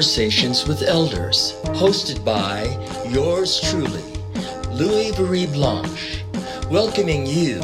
Conversations with Elders, hosted by yours truly, Louis-Virie Blanche, welcoming you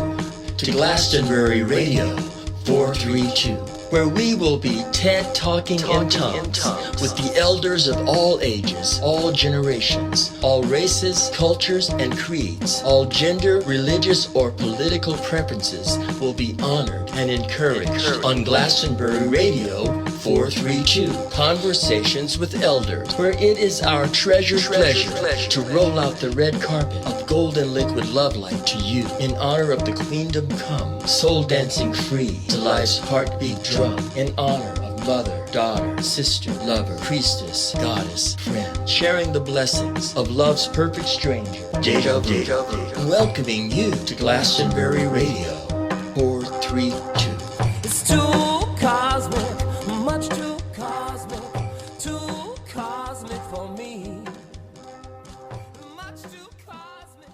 to Glastonbury Radio 432, where we will be TED Talking in tongues with the elders of all ages, all generations, all races, cultures, and creeds. All gender, religious, or political preferences will be honored and encouraged on Glastonbury Radio 432, Conversations with Elders, where it is our treasured pleasure to roll out the red carpet of golden liquid love light to you in honor of the queendom come, soul dancing free to life's heartbeat drum, in honor of mother, daughter, sister, lover, priestess, goddess, friend, sharing the blessings of love's perfect stranger, deja vu, welcoming you to Glastonbury Radio 432. It's too cosmic, much too cosmic for me. Much too cosmic.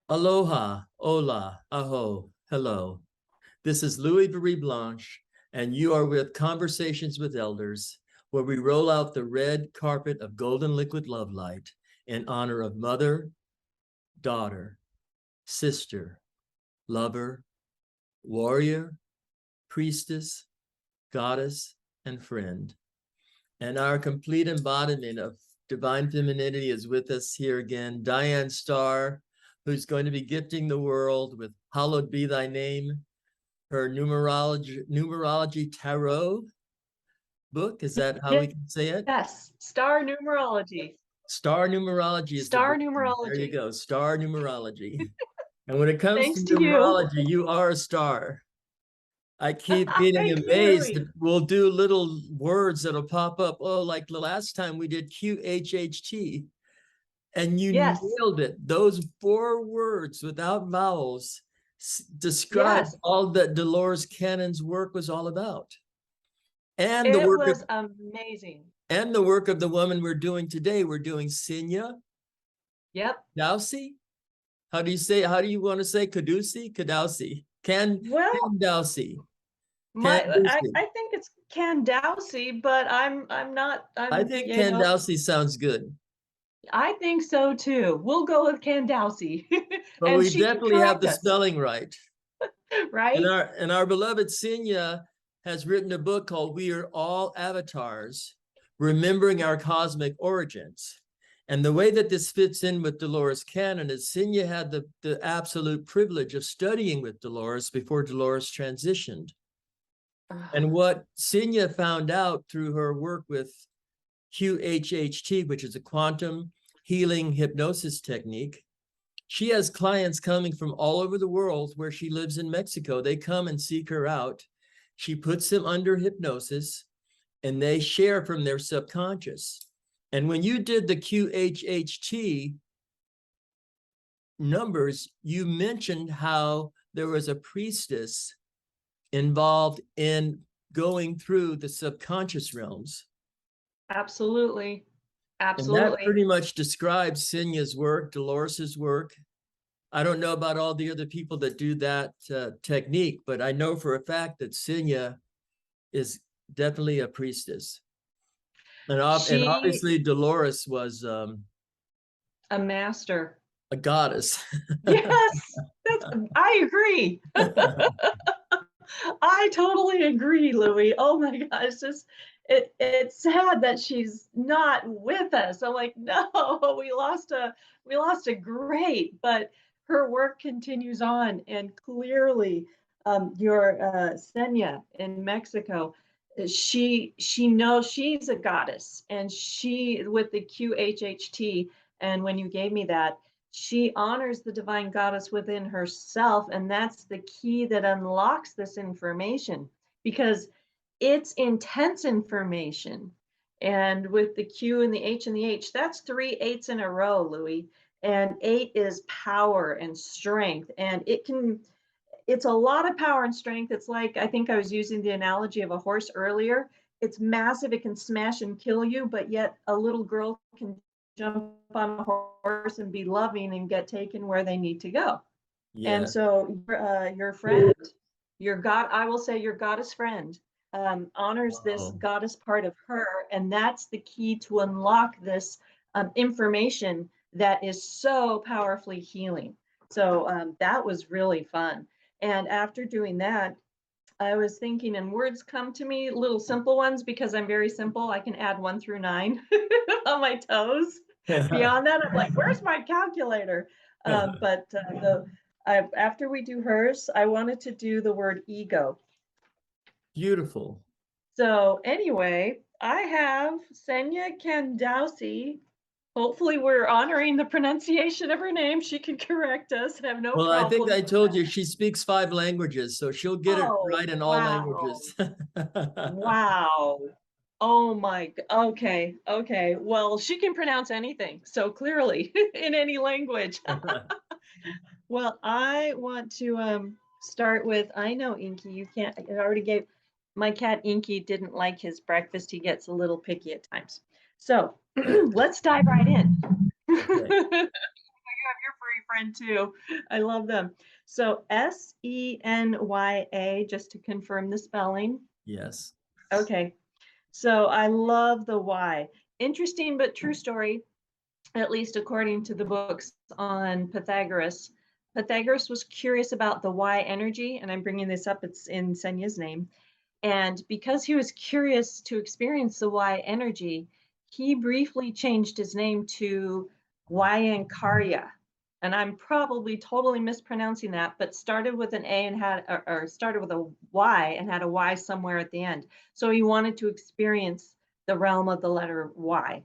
Aloha, hola, aho, hello. This is Louis-Virie Blanche, and you are with Conversations with Elders, where we roll out the red carpet of golden liquid love light in honor of mother, daughter, sister, lover, warrior, priestess, goddess, and friend. And our complete embodiment of divine femininity is with us here again, Diane Starr, who's going to be gifting the world with Hallowed Be Thy Name, her numerology tarot book. Is that how we can say it? Yes, Starr Numerology. Starr Numerology is Starr the book. Numerology. There you go, Starr Numerology. And when it comes Thanks to to you. numerology, you are a star. I keep getting Thank you, amazed Louis. that we'll do little words that'll pop up. Oh, like the last time we did QHHT. And you Yes. nailed it. Those 4 words without vowels describe Yes. all that Dolores Cannon's work was all about. And It the work was of, amazing. and the work of the woman we're doing today. We're doing Senya Yep. Kandoussi. How do you want to say Kandoussi? Kandoussi. Well, Kandoussi. I think it's Candoussi, but I'm not. I think Kandoussi sounds good. I think so too. We'll go with Candoussi. But And we she can definitely have correct the us, spelling right. right? And our beloved Senya has written a book called We Are All Avatars, Remembering Our Cosmic Origins. And the way that this fits in with Dolores Cannon is Senya had the absolute privilege of studying with Dolores before Dolores transitioned. And what Senya found out through her work with QHHT, which is a quantum healing hypnosis technique, she has clients coming from all over the world where she lives in Mexico. They come and seek her out. She puts them under hypnosis and they share from their subconscious. And when you did the QHHT numbers, you mentioned how there was a priestess involved in going through the subconscious realms. Absolutely. And Absolutely. that pretty much describes Senya's work, Dolores's work. I don't know about all the other people that do that technique, but I know for a fact that Senya is definitely a priestess. And obviously Dolores was a master. a goddess. Yes, I agree. I totally agree, Louis. Oh my gosh, it's sad that she's not with us. I'm like, no, we lost a great, but her work continues on, and clearly, your Senya in Mexico, she knows she's a goddess, and she with the QHHT, and when you gave me that, she honors the divine goddess within herself, and that's the key that unlocks this information, because it's intense information. And with the Q and the H and the H, that's 3 8s in a row, Louis. And 8 is power and strength, and it's a lot of power and strength. It's like, I think I was using the analogy of a horse earlier. it's massive, it can smash and kill you, but yet a little girl can jump on a horse and be loving and get taken where they need to go. And Yes. so your friend, your God, I will say your goddess friend, honors this Oh. goddess part of her, and that's the key to unlock this information that is so powerfully healing. So that was really fun. And after doing that, I was thinking, and words come to me, little simple ones, because I'm very simple. I can add 1 through 9 on my toes. Beyond that, I'm like, where's my calculator? After we do hers, I wanted to do the word ego. Beautiful. So anyway, I have Senya Kandoussi. Hopefully we're honoring the pronunciation of her name. She can correct us. I have no Well, I think problem I with told that. you she speaks 5 languages, so she'll get it Oh, right in all wow. languages. Wow. Oh my, okay, okay. Well, she can pronounce anything, so clearly in any language. Well, I want to start with, I know Inky, you can't, I already gave, my cat Inky didn't like his breakfast. He gets a little picky at times. So let's dive right in. Okay. You have your furry friend too. I love them. So Senya, just to confirm the spelling. Yes. Okay. So I love the Y. Interesting but true story, at least according to the books on Pythagoras. Pythagoras was curious about the Y energy, and I'm bringing this up, it's in Senya's name. And because he was curious to experience the Y energy, he briefly changed his name to Wyankarya. And I'm probably totally mispronouncing that, but started with an A and had, or started with a Y and had a Y somewhere at the end. So he wanted to experience the realm of the letter Y.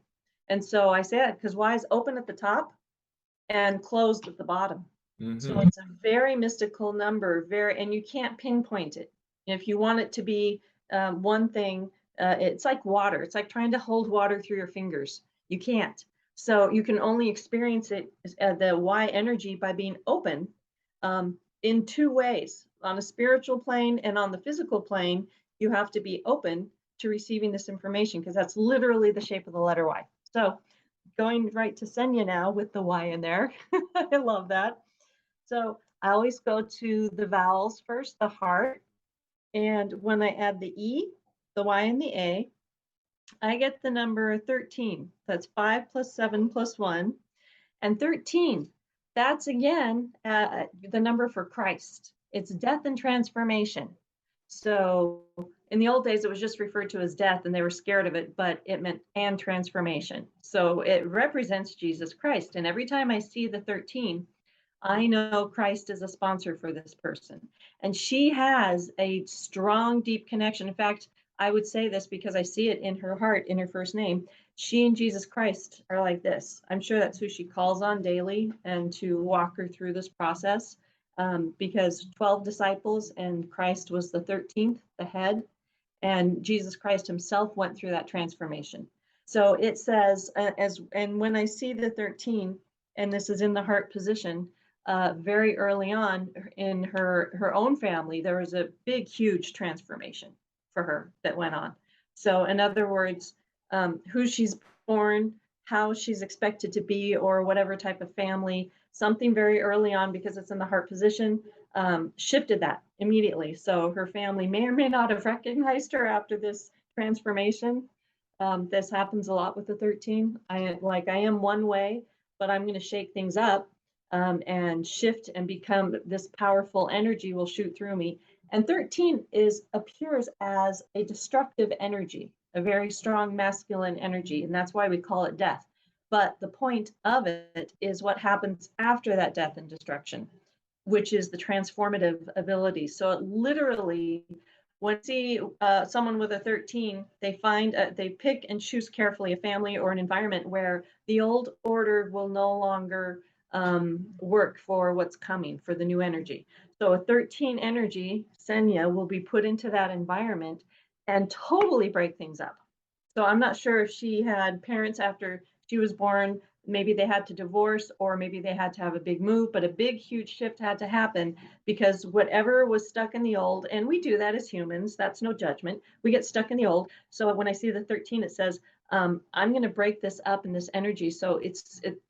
And so I said, because Y is open at the top and closed at the bottom. So it's a very mystical number, and you can't pinpoint it. If you want it to be one thing, it's like water. It's like trying to hold water through your fingers. You can't. So you can only experience it, the Y energy, by being open in 2 ways. On a spiritual plane and on the physical plane, you have to be open to receiving this information, because that's literally the shape of the letter Y. So going right to Senya now with the Y in there. I love that. So I always go to the vowels first, the heart. And when I add the E, the Y, and the A, I get the number 13. That's 5 plus 7 plus 1. And 13, that's again the number for Christ. It's death and transformation. So in the old days, it was just referred to as death and they were scared of it, but it meant and transformation. So it represents Jesus Christ. And every time I see the 13, I know Christ is a sponsor for this person. And she has a strong, deep connection. In fact, I would say this because I see it in her heart, in her first name. She and Jesus Christ are like this. I'm sure that's who she calls on daily and to walk her through this process, because 12 disciples and Christ was the 13th, the head, and Jesus Christ himself went through that transformation. So it says, and when I see the 13, and this is in the heart position, very early on in her own family, there was a big, huge transformation for her that went on. So in other words, who she's born, how she's expected to be, or whatever type of family, something very early on, because it's in the heart position, shifted that immediately. So her family may or may not have recognized her after this transformation. This happens a lot with the 13. I am one way, but I'm going to shake things up and shift and become this powerful energy will shoot through me. And 13 appears as a destructive energy, a very strong masculine energy, and that's why we call it death. But the point of it is what happens after that death and destruction, which is the transformative ability. So it literally, when you see someone with a 13, they pick and choose carefully a family or an environment where the old order will no longer work for what's coming, for the new energy. So a 13 energy, Senya, will be put into that environment and totally break things up. So I'm not sure if she had parents after she was born maybe they had to divorce, or maybe they had to have a big move, but a big, huge shift had to happen because whatever was stuck in the old, and we do that as humans, that's no judgment. We get stuck in the old. So when I see the 13, it says, I'm going to break this up in this energy. So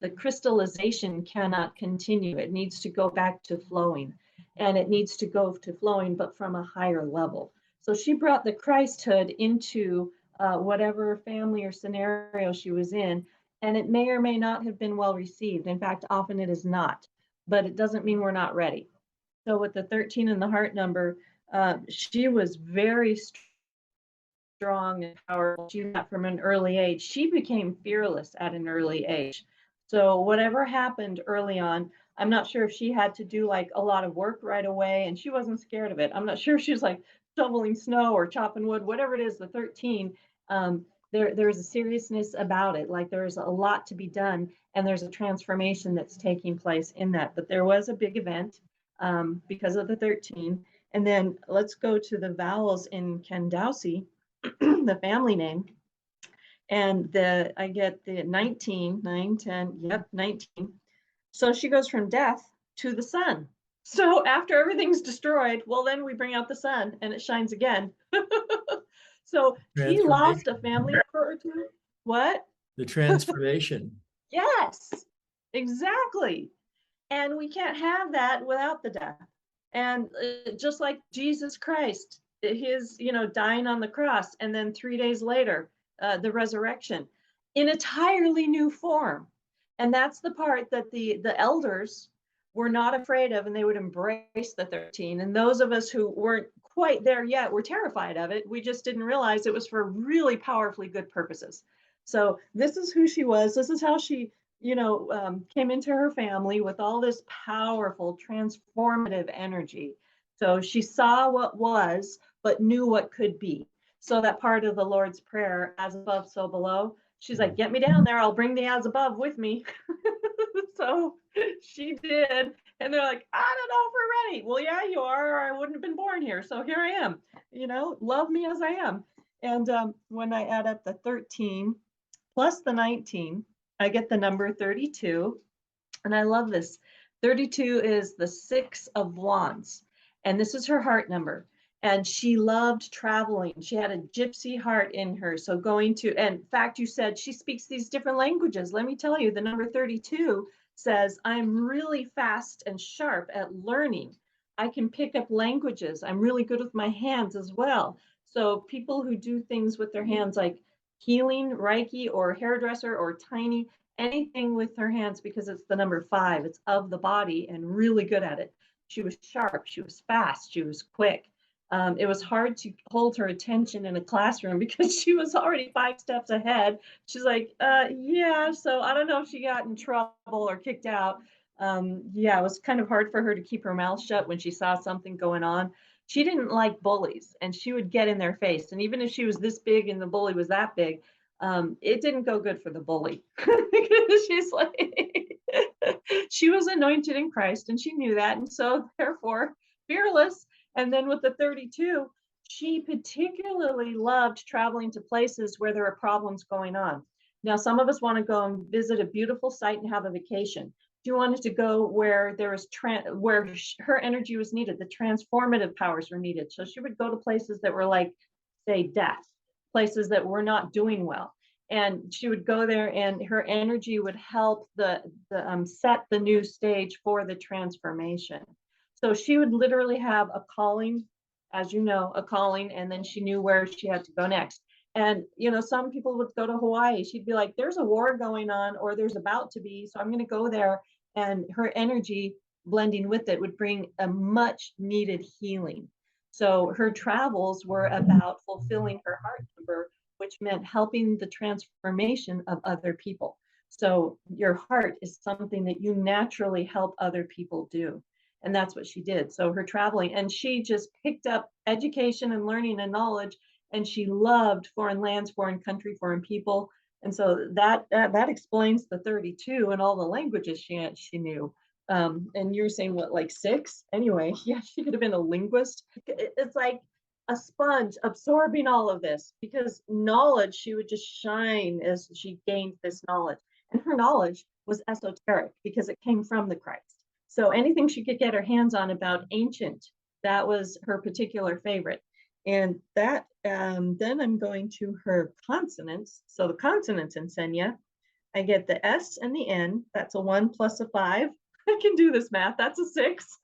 the crystallization cannot continue. It needs to go back to flowing, and it needs to go to flowing, but from a higher level. So she brought the Christhood into whatever family or scenario she was in, and it may or may not have been well received. In fact, often it is not, but it doesn't mean we're not ready. So with the 13 and the heart number, she was very strong and powerful. She got from an early age. She became fearless at an early age. So whatever happened early on, I'm not sure if she had to do like a lot of work right away, and she wasn't scared of it. I'm not sure if she was like shoveling snow or chopping wood, whatever it is, the 13, there's a seriousness about it. Like there's a lot to be done, and there's a transformation that's taking place in that. But there was a big event because of the 13. And then let's go to the vowels in Kandoussi, the family name. And I get the 19, 9, 10, yep, 19. So she goes from death to the sun. So after everything's destroyed, well, then we bring out the sun and it shines again. So she lost a family member or two. What? The transformation. Yes, exactly. And we can't have that without the death. And just like Jesus Christ, his, dying on the cross, and then 3 days later, the resurrection in entirely new form. And that's the part that the elders were not afraid of, and they would embrace the 13. And those of us who weren't quite there yet were terrified of it. We just didn't realize it was for really powerfully good purposes. So this is who she was. This is how she, came into her family with all this powerful, transformative energy. So she saw what was, but knew what could be. So that part of the Lord's Prayer, as above, so below, she's like, get me down there. I'll bring the as above with me. So she did. And they're like, I don't know if we're ready. Well, yeah, you are, or I wouldn't have been born here. So here I am, love me as I am. And when I add up the 13 plus the 19, I get the number 32. And I love this. 32 is the 6 of wands. And this is her heart number. And she loved traveling. She had a gypsy heart in her. So and in fact, you said she speaks these different languages. Let me tell you, the number 32 says, I'm really fast and sharp at learning. I can pick up languages. I'm really good with my hands as well. So people who do things with their hands, like healing, Reiki, or hairdresser, or tiny, anything with her hands, because it's the number 5, it's of the body, and really good at it. She was sharp, she was fast, she was quick. It was hard to hold her attention in a classroom because she was already 5 steps ahead. She's like, yeah, so I don't know if she got in trouble or kicked out. Yeah, it was kind of hard for her to keep her mouth shut when she saw something going on. She didn't like bullies, and she would get in their face. And even if she was this big and the bully was that big, it didn't go good for the bully. She's like, she was anointed in Christ, and she knew that. And so therefore, fearless. And then with the 32, she particularly loved traveling to places where there are problems going on. Now, some of us want to go and visit a beautiful site and have a vacation. She wanted to go where there was where her energy was needed, the transformative powers were needed. So she would go to places that were like, say, death, places that were not doing well. And she would go there, and her energy would help set the new stage for the transformation. So she would literally have a calling, as you know, a calling, and then she knew where she had to go next. And, some people would go to Hawaii. She'd be like, there's a war going on, or there's about to be, so I'm going to go there. And her energy blending with it would bring a much needed healing. So her travels were about fulfilling her heart number, which meant helping the transformation of other people. So your heart is something that you naturally help other people do. And that's what she did. So her traveling, and she just picked up education and learning and knowledge, and she loved foreign lands, foreign country, foreign people. And so that explains the 32 and all the languages she knew. And you're saying what, like 6? Anyway, yeah, she could have been a linguist. It's like a sponge absorbing all of this, because knowledge, she would just shine as she gained this knowledge. And her knowledge was esoteric because it came from the Christ. So anything she could get her hands on about ancient, that was her particular favorite. And that, then I'm going to her consonants. So the consonants in Senya, I get the S and the N. That's a 1 plus a 5. I can do this math. That's a 6.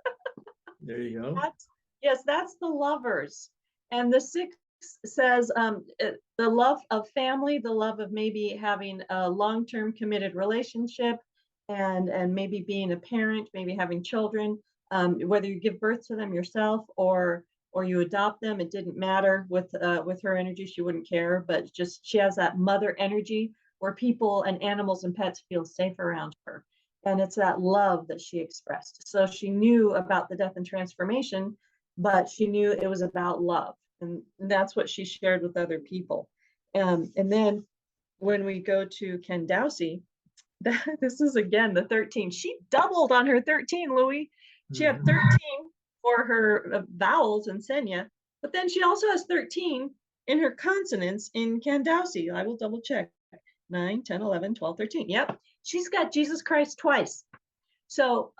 There you go. Yes, that's the lovers. And the 6 says the love of family, the love of maybe having a long-term committed relationship, and maybe being a parent, maybe having children, whether you give birth to them yourself or you adopt them, it didn't matter with her energy. She wouldn't care, but just she has that mother energy where people and animals and pets feel safe around her. And it's that love that she expressed. So she knew about the death and transformation, but she knew it was about love. And that's what she shared with other people. And then when we go to Kandoussi, this is again the 13. She doubled on her 13, Louis. She had 13 for her vowels in Senya, but then she also has 13 in her consonants in Kandoussi. I will double check. 9, 10, 11, 12, 13. Yep. She's got Jesus Christ twice. So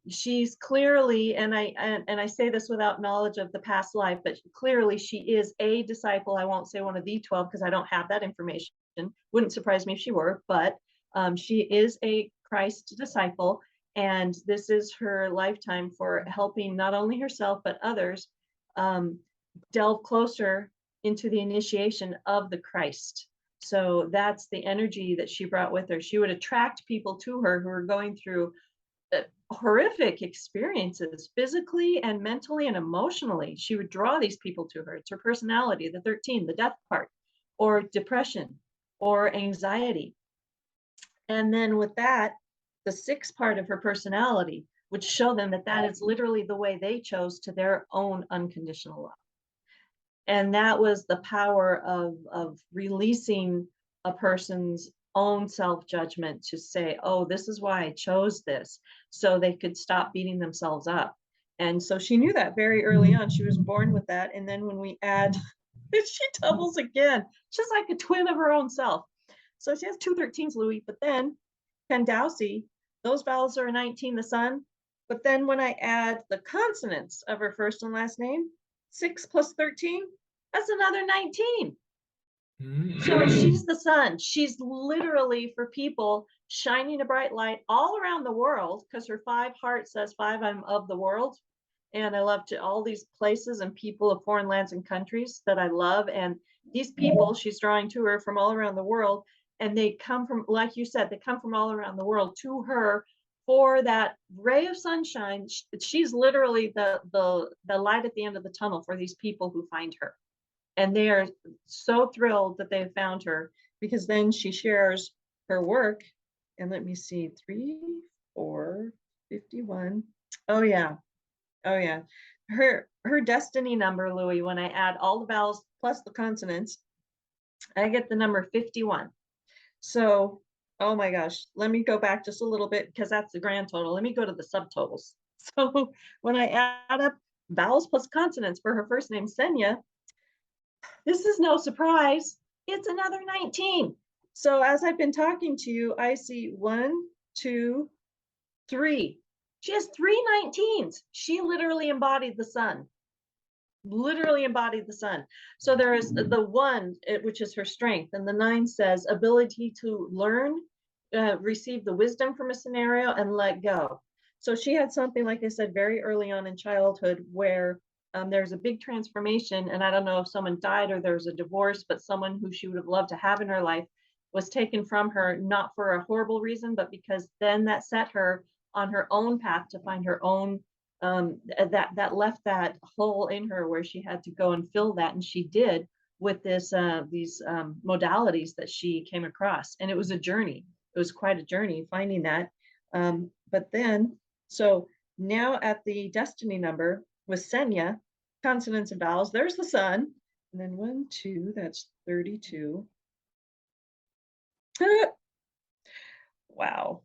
she's clearly, and I say this without knowledge of the past life, but clearly she is a disciple. I won't say one of the 12 because I don't have that information. Wouldn't surprise me if she were, but she is a Christ disciple, and this is her lifetime for helping not only herself but others delve closer into the initiation of the Christ. So that's the energy that she brought with her. She would attract people to her who are going through horrific experiences physically and mentally and emotionally. She would draw these people to her. It's her personality, the 13, the death part, or depression or anxiety. And then with that, the 6 part of her personality would show them that that is literally the way they chose to their own unconditional love. And that was the power of releasing a person's own self-judgment to say, oh, this is why I chose this, so they could stop beating themselves up. And so she knew that very early on. She was born with that. And then when we add, she doubles again, just like a twin of her own self. So she has 2 13s, Louis, but then Kandoussi, those vowels are a 19, the sun. But then when I add the consonants of her first and last name, 6 plus 13, that's another 19. So she's the sun. She's literally, for people, shining a bright light all around the world, because her 5 heart says 5, I'm of the world. And I love to all these places and people of foreign lands and countries that I love. And these people she's drawing to her from all around the world. And they come from, like you said, they come from all around the world to her for that ray of sunshine. She's literally the light at the end of the tunnel for these people who find her. And they are so thrilled that they have found her, because then she shares her work. And let me see, 3, 4, 51. Oh yeah. Oh yeah. Her destiny number, Louis, when I add all the vowels plus the consonants, I get the number 51. So, oh my gosh, let me go back just a little bit, because that's the grand total. Let me go to the subtotals. So when I add up vowels plus consonants for her first name, Senya, this is no surprise. It's another 19. So as I've been talking to you, I see 1, 2, 3. She has 3 19s. She literally embodied the sun. Literally embodied the sun. So there is the 1, which is her strength, and the 9 says ability to learn, receive the wisdom from a scenario, and let go. So she had something, like I said, very early on in childhood where there's a big transformation, and I don't know if someone died or there's a divorce, but someone who she would have loved to have in her life was taken from her, not for a horrible reason, but because then that set her on her own path to find her own, that left that hole in her where she had to go and fill that, and she did with these modalities that she came across. And it was a journey. It was quite a journey finding that. But then, so now at the destiny number with Senya, consonants and vowels, there's the sun, and then 1, 2, that's 32. Wow.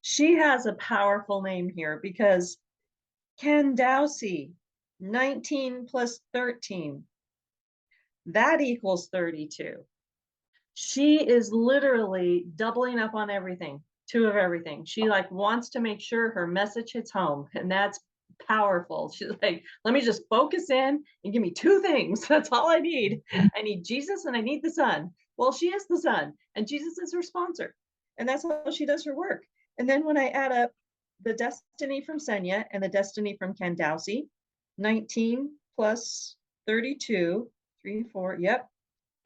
She has a powerful name here, because Kandoussi, 19 plus 13, that equals 32. She is literally doubling up on everything, two of everything. She like wants to make sure her message hits home, and that's powerful. She's like, let me just focus in and give me two things. That's all I need. I need Jesus and I need the sun. Well, she is the sun, and Jesus is her sponsor. And that's how she does her work. And then when I add up the destiny from Senya and the destiny from Kandoussi, 19 plus 32, 3, 4, yep,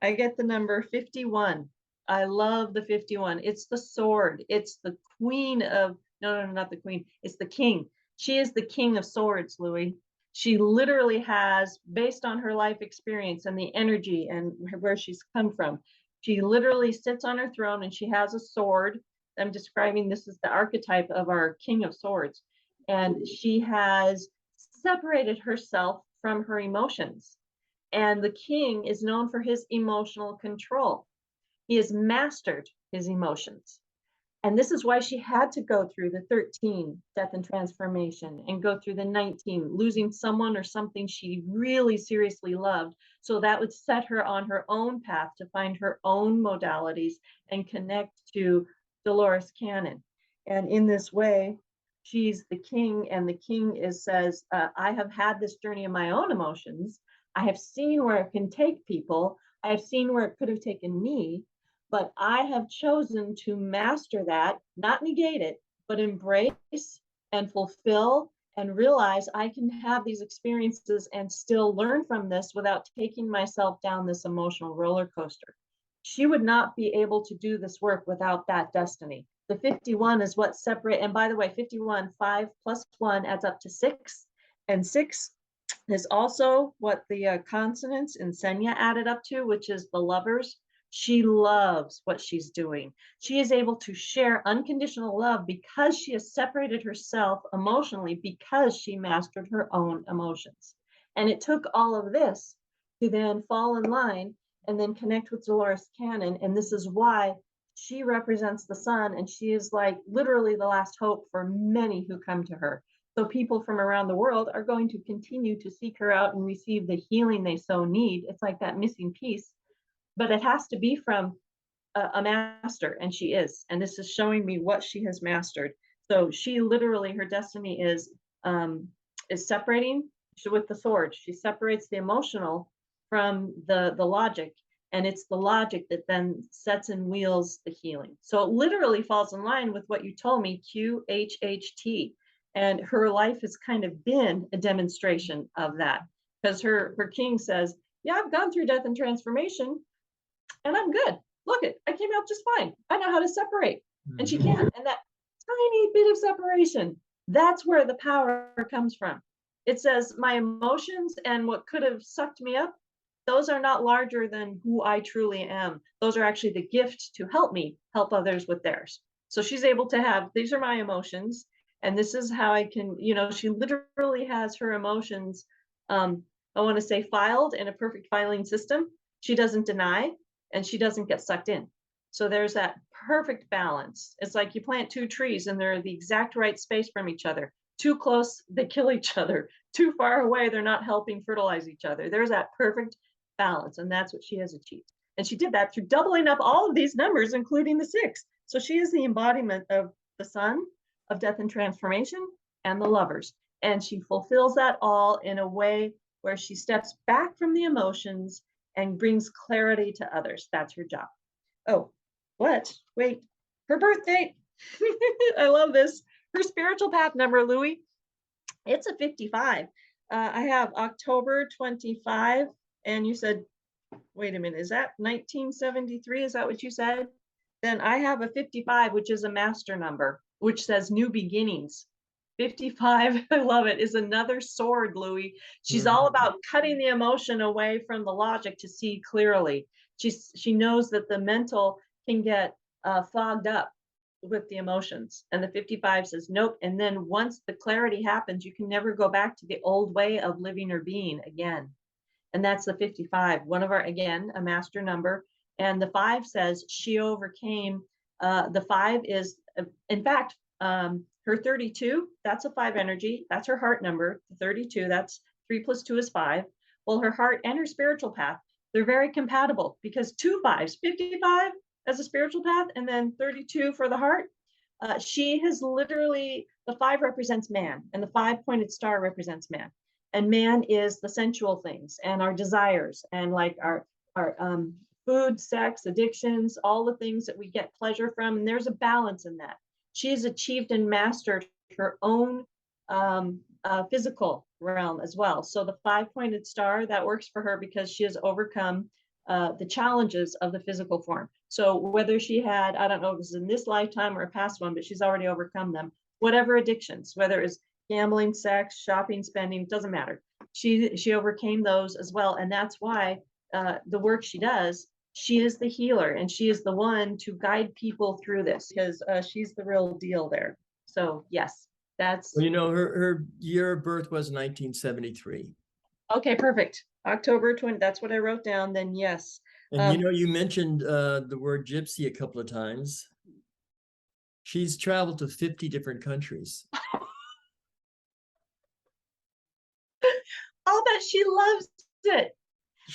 I get the number 51. I love the 51. It's the sword. It's the queen of, no, not the queen. It's the king. She is the king of swords, Louis. She literally has, based on her life experience and the energy and where she's come from, she literally sits on her throne and she has a sword. I'm describing this as the archetype of our king of swords. And she has separated herself from her emotions. And the king is known for his emotional control. He has mastered his emotions. And this is why she had to go through the 13, death and transformation, and go through the 19, losing someone or something she really seriously loved. So that would set her on her own path to find her own modalities and connect to Dolores Cannon. And in this way, she's the king, and the king says, I have had this journey of my own emotions. I have seen where it can take people. I have seen where it could have taken me, but I have chosen to master that, not negate it, but embrace and fulfill and realize I can have these experiences and still learn from this without taking myself down this emotional roller coaster. She would not be able to do this work without that destiny. The 51 is what separate, and by the way, 51, 5 plus 1 adds up to 6, and 6 is also what the consonants in Senya added up to, which is the lovers. She loves what she's doing. She is able to share unconditional love because she has separated herself emotionally, because she mastered her own emotions. And it took all of this to then fall in line and then connect with Dolores Cannon. And this is why she represents the sun, and she is like literally the last hope for many who come to her. So people from around the world are going to continue to seek her out and receive the healing they so need. It's like that missing piece, but it has to be from a master, and she is. And this is showing me what she has mastered. So she literally, her destiny is separating with the sword. She separates the emotional from the logic, and it's the logic that then sets and wheels the healing. So it literally falls in line with what you told me, QHHT. And her life has kind of been a demonstration of that, because her king says, yeah, I've gone through death and transformation and I'm good. Look it, I came out just fine. I know how to separate. And she can. And that tiny bit of separation, that's where the power comes from. It says my emotions and what could have sucked me up, those are not larger than who I truly am. Those are actually the gift to help me help others with theirs. So she's able to have, these are my emotions, and this is how I can, she literally has her emotions, I want to say, filed in a perfect filing system. She doesn't deny, and she doesn't get sucked in. So there's that perfect balance. It's like you plant two trees and they're the exact right space from each other. Too close, they kill each other. Too far away, they're not helping fertilize each other. There's that perfect balance, and that's what she has achieved. And she did that through doubling up all of these numbers, including the 6. So she is the embodiment of the sun, of death and transformation, and the lovers. And she fulfills that all in a way where she steps back from the emotions and brings clarity to others. That's her job. Oh, what? Wait, her birth date. I love this. Her spiritual path number, Louis, it's a 55. I have October 25, and you said, wait a minute, is that 1973? Is that what you said? Then I have a 55, which is a master number, which says new beginnings. 55, I love it, is another sword, Louis. She's all about cutting the emotion away from the logic to see clearly. She knows that the mental can get fogged up with the emotions. And the 55 says, nope. And then once the clarity happens, you can never go back to the old way of living or being again. And that's the 55, one of our, again, a master number. And the 5 says she overcame. The 5 is, in fact, her 32, that's a 5 energy. That's her heart number. The 32, that's 3 plus 2 is 5. Well, her heart and her spiritual path, They're very compatible because 2 5s, 55 as a spiritual path, and then 32 for the heart. She has literally, the 5 represents man, and the 5-pointed star represents man. And man is the sensual things and our desires, and like our food, sex, addictions, all the things that we get pleasure from. And there's a balance in that. She has achieved and mastered her own physical realm as well. So the 5-pointed star, that works for her because she has overcome the challenges of the physical form. So whether she had, I don't know if it was in this lifetime or a past one, but she's already overcome them. Whatever addictions, whether it's gambling, sex, shopping, spending, doesn't matter. She overcame those as well. And that's why the work she does, she is the healer, and she is the one to guide people through this, because she's the real deal there. So yes, that's. Well, you know, her year of birth was 1973. Okay, perfect. October 20, that's what I wrote down, then yes. And you know, you mentioned the word gypsy a couple of times. She's traveled to 50 different countries. I'll bet she loves it.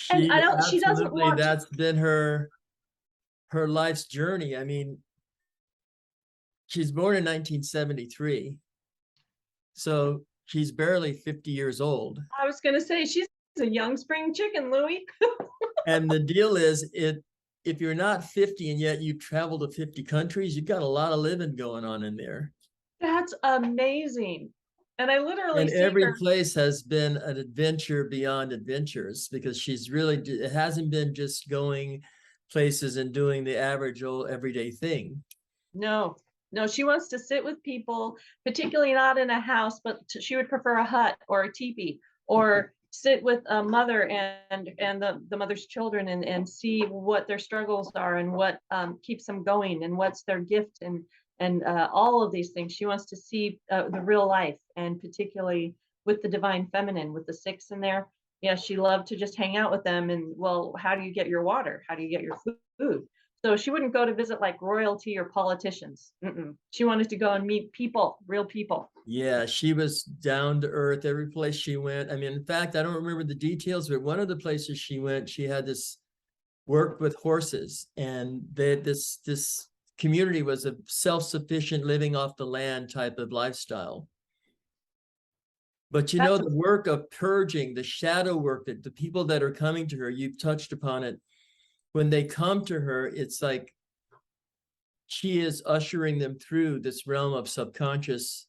And she doesn't want. That's been her life's journey. I mean, she's born in 1973. So she's barely 50 years old. I was going to say, she's a young spring chicken, Louis. And the deal is, if you're not 50 and yet you've traveled to 50 countries, you've got a lot of living going on in there. That's amazing. And I literally and every place has been an adventure beyond adventures, because she's really, it hasn't been just going places and doing the average old everyday thing. No, she wants to sit with people, particularly not in a house, but she would prefer a hut or a teepee, or sit with a mother and the mother's children and see what their struggles are and what keeps them going and what's their gift and all of these things. She wants to see the real life, and particularly with the divine feminine, with the 6 in there. Yeah, she loved to just hang out with them. And well, how do you get your water? How do you get your food? So she wouldn't go to visit like royalty or politicians. She wanted to go and meet people, real people. Yeah, she was down to earth every place she went. I mean, in fact, I don't remember the details, but one of the places she went, she had this worked with horses, and they had this community was a self-sufficient, living off the land type of lifestyle. But you know, the work of purging, the shadow work, that the people that are coming to her, you've touched upon it. When they come to her, it's like she is ushering them through this realm of subconscious.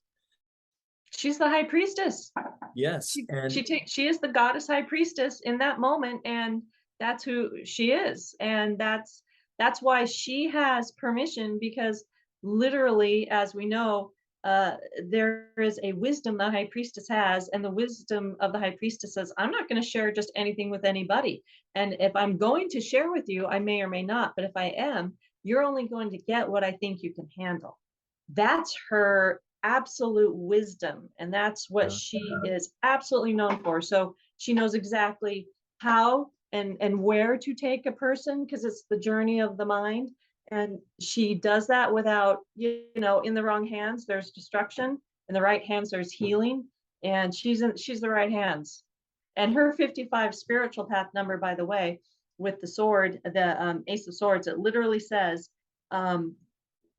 She's the high priestess. Yes. She is the goddess high priestess in that moment, and that's who she is. And that's why she has permission, because literally, as we know, there is a wisdom the high priestess has, and the wisdom of the high priestess says, I'm not going to share just anything with anybody. And if I'm going to share with you, I may or may not, but if I am, you're only going to get what I think you can handle. That's her absolute wisdom, and that's what she is absolutely known for. So she knows exactly how and where to take a person, because it's the journey of the mind. And she does that without, you know, in the wrong hands, there's destruction. In the right hands, there's healing. And she's the right hands. And her 55 spiritual path number, by the way, with the sword, the Ace of Swords, it literally says,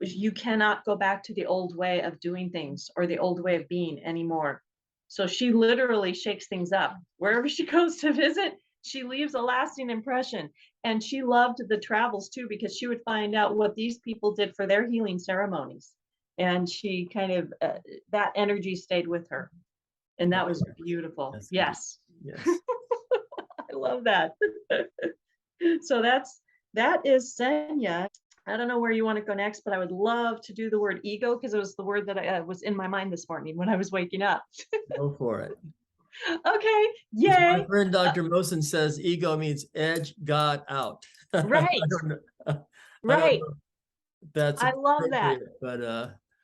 you cannot go back to the old way of doing things or the old way of being anymore. So she literally shakes things up. Wherever she goes to visit, she leaves a lasting impression. And she loved the travels too, because she would find out what these people did for their healing ceremonies. And she kind of, that energy stayed with her. And that was beautiful. Yes. I love that. So that is Senya. I don't know where you want to go next, but I would love to do the word ego, because it was the word that was in my mind this morning when I was waking up. Go for it. Okay, yay. My friend Dr. Mosen says ego means edge God out. Right. Right. That's I love that. But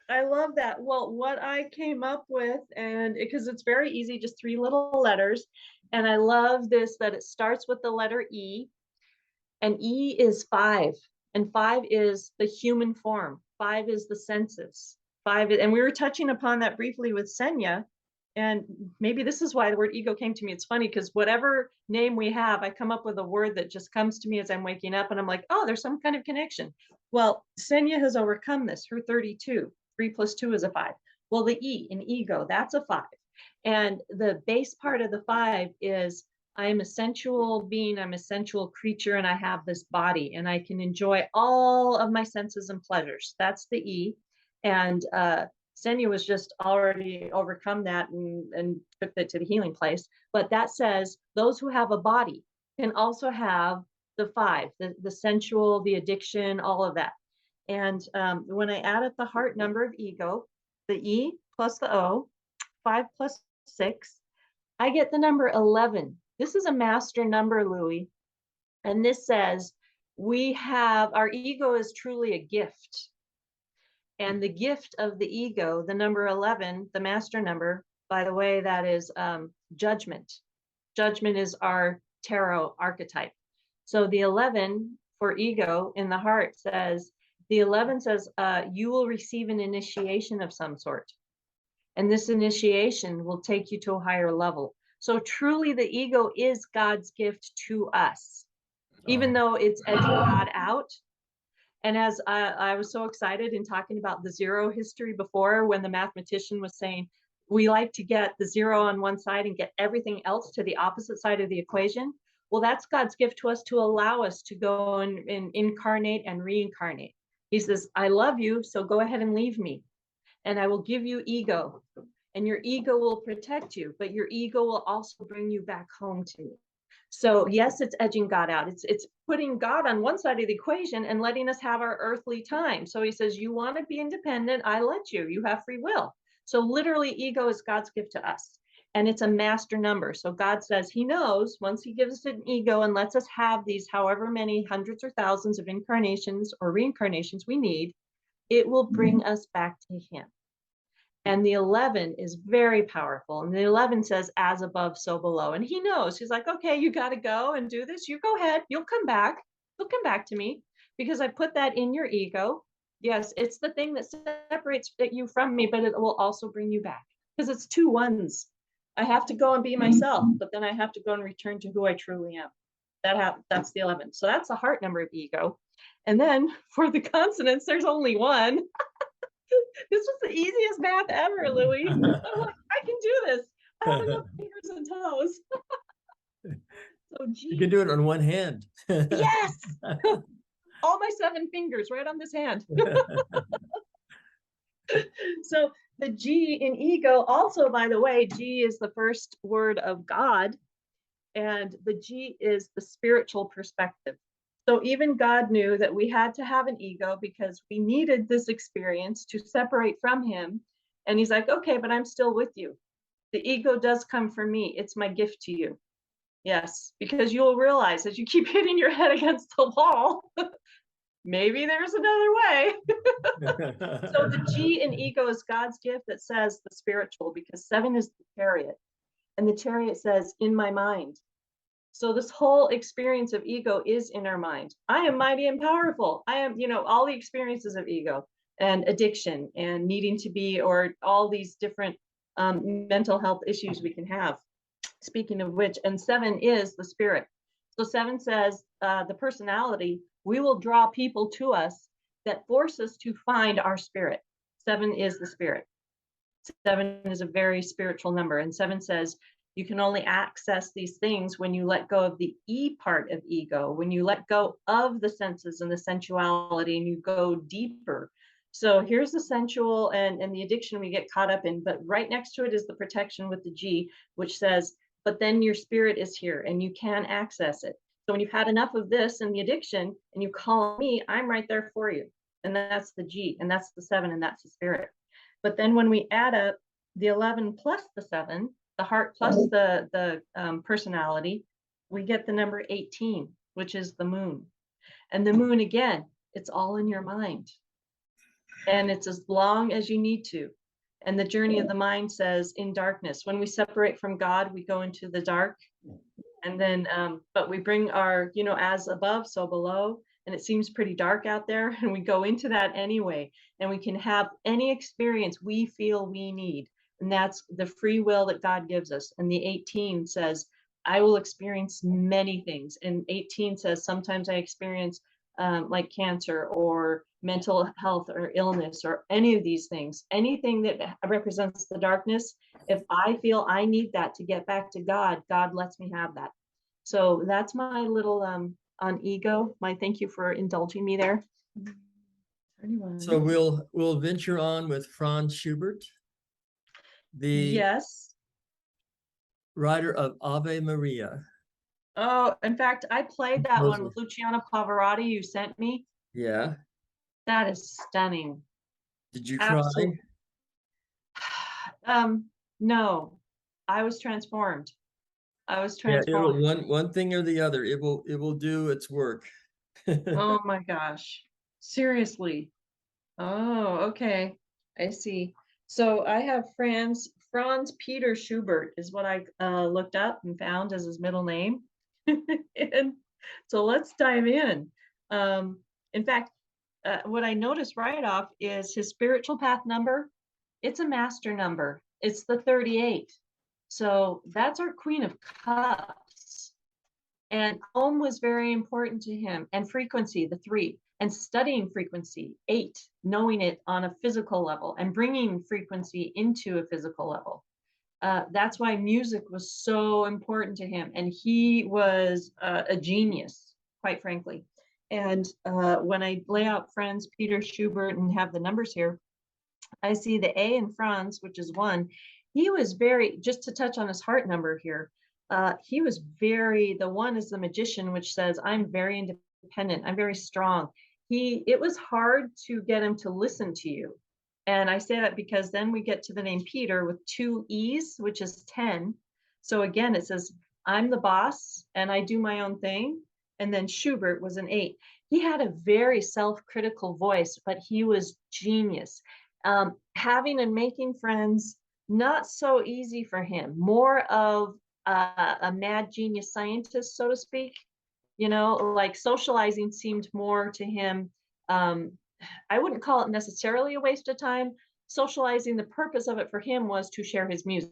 I love that. Well, what I came up with, and because it's very easy, just 3 little letters. And I love this, that it starts with the letter E, and E is 5. And 5 is the human form. 5 is the senses. 5 is, and we were touching upon that briefly with Senya, And maybe this is why the word ego came to me. It's funny because whatever name we have, I come up with a word that just comes to me as I'm waking up, and I'm like, oh, there's some kind of connection. Well, Senya has overcome this. Her 32, 3 + 2 is a 5. Well, the E in ego, that's a 5. And the base part of the 5 is I'm a sensual being, I'm a sensual creature, and I have this body, and I can enjoy all of my senses and pleasures. That's the E. And Senya was just already overcome that and took it to the healing place. But that says those who have a body can also have the 5, the sensual, the addiction, all of that. And when I add up the heart number of ego, the E plus the O, 5 + 6, I get the number 11. This is a master number, Louis. And this says we have, our ego is truly a gift. And the gift of the ego, the number 11, the master number, by the way, that is judgment. Judgment is our tarot archetype. So the 11 for ego in the heart says, the 11 says, you will receive an initiation of some sort. And this initiation will take you to a higher level. So truly the ego is God's gift to us, even though it's edging God out. And as I was so excited in talking about the 0 history before, when the mathematician was saying, we like to get the 0 on one side and get everything else to the opposite side of the equation. Well, that's God's gift to us to allow us to go and incarnate and reincarnate. He says, I love you, so go ahead and leave me. And I will give you ego. And your ego will protect you, but your ego will also bring you back home to me. So yes, it's edging God out. It's putting God on one side of the equation and letting us have our earthly time. So he says, you want to be independent, I let you. You have free will. So literally, ego is God's gift to us. And it's a master number. So God says he knows once he gives us an ego and lets us have these however many hundreds or thousands of incarnations or reincarnations we need, it will bring us back to him. And the 11 is very powerful. And the 11 says, as above, so below. And he knows, he's like, okay, you got to go and do this. You go ahead. You'll come back. You'll come back to me because I put that in your ego. Yes, it's the thing that separates you from me, but it will also bring you back because it's 2 ones. I have to go and be myself, but then I have to go and return to who I truly am. That's the 11. So that's the heart number of ego. And then for the consonants, there's only 1. This was the easiest math ever, Louis. I'm like, I can do this. I have enough fingers and toes. So G. You can do it on one hand. Yes. All my 7 fingers right on this hand. So the G in ego, also, by the way, G is the first word of God. And the G is the spiritual perspective. So even God knew that we had to have an ego because we needed this experience to separate from him. And he's like, okay, but I'm still with you. The ego does come for me. It's my gift to you. Yes, because you'll realize as you keep hitting your head against the wall, maybe there's another way. So the G in ego is God's gift that says the spiritual, because 7 is the chariot. And the chariot says, in my mind. So this whole experience of ego is in our mind. I am mighty and powerful. I am, all the experiences of ego and addiction and needing to be, or all these different mental health issues we can have. Speaking of which, and 7 is the spirit. So 7 says the personality, we will draw people to us that force us to find our spirit. 7 is the spirit. 7 is a very spiritual number. And 7 says, you can only access these things when you let go of the E part of ego, when you let go of the senses and the sensuality and you go deeper. So here's the sensual and the addiction we get caught up in, but right next to it is the protection with the G, which says, but then your spirit is here and you can access it. So when you've had enough of this and the addiction and you call me, I'm right there for you. And that's the G, and that's the 7, and that's the spirit. But then when we add up the 11 plus the 7, the heart plus the personality, we get the number 18, which is the moon. And the moon, again, it's all in your mind. And it's as long as you need to. And the journey of the mind says in darkness. When we separate from God, we go into the dark. And then, but we bring our, as above, so below. And it seems pretty dark out there. And we go into that anyway. And we can have any experience we feel we need. And that's the free will that God gives us. And the 18 says, I will experience many things. And 18 says, sometimes I experience like cancer or mental health or illness or any of these things, anything that represents the darkness. If I feel I need that to get back to God, God lets me have that. So that's my little on ego. My thank you for indulging me there. So we'll venture on with Franz Schubert, the yes, writer of Ave Maria. oh, in fact, I played that one with Luciano Pavarotti you sent me. Yeah. That is stunning. Did you cry? No, I was transformed. I was Yeah, transformed. one thing or the other, it will do its work. Oh my gosh. Seriously. Oh, okay. I see. So I have Franz Peter Schubert is what I looked up and found as his middle name. And so let's dive in. In fact, what I noticed right off is his spiritual path number. It's a master number. It's the 38. So that's our Queen of Cups. And home was very important to him, and frequency, the 3, and studying frequency, 8, knowing it on a physical level and bringing frequency into a physical level. That's why music was so important to him. And he was a genius, quite frankly. And when I lay out Franz Peter Schubert and have the numbers here, I see the A in Franz, which is 1. He was very, just to touch on his heart number here, he was very, the 1 is the magician, which says, I'm very independent, I'm very strong. It was hard to get him to listen to you. And I say that because then we get to the name Peter with 2 E's, which is 10. So again, it says, I'm the boss and I do my own thing. And then Schubert was an 8. He had a very self-critical voice, but he was genius. Having and making friends, not so easy for him, more of a mad genius scientist, so to speak. You know, like socializing seemed more to him. I wouldn't call it necessarily a waste of time. Socializing, the purpose of it for him was to share his music.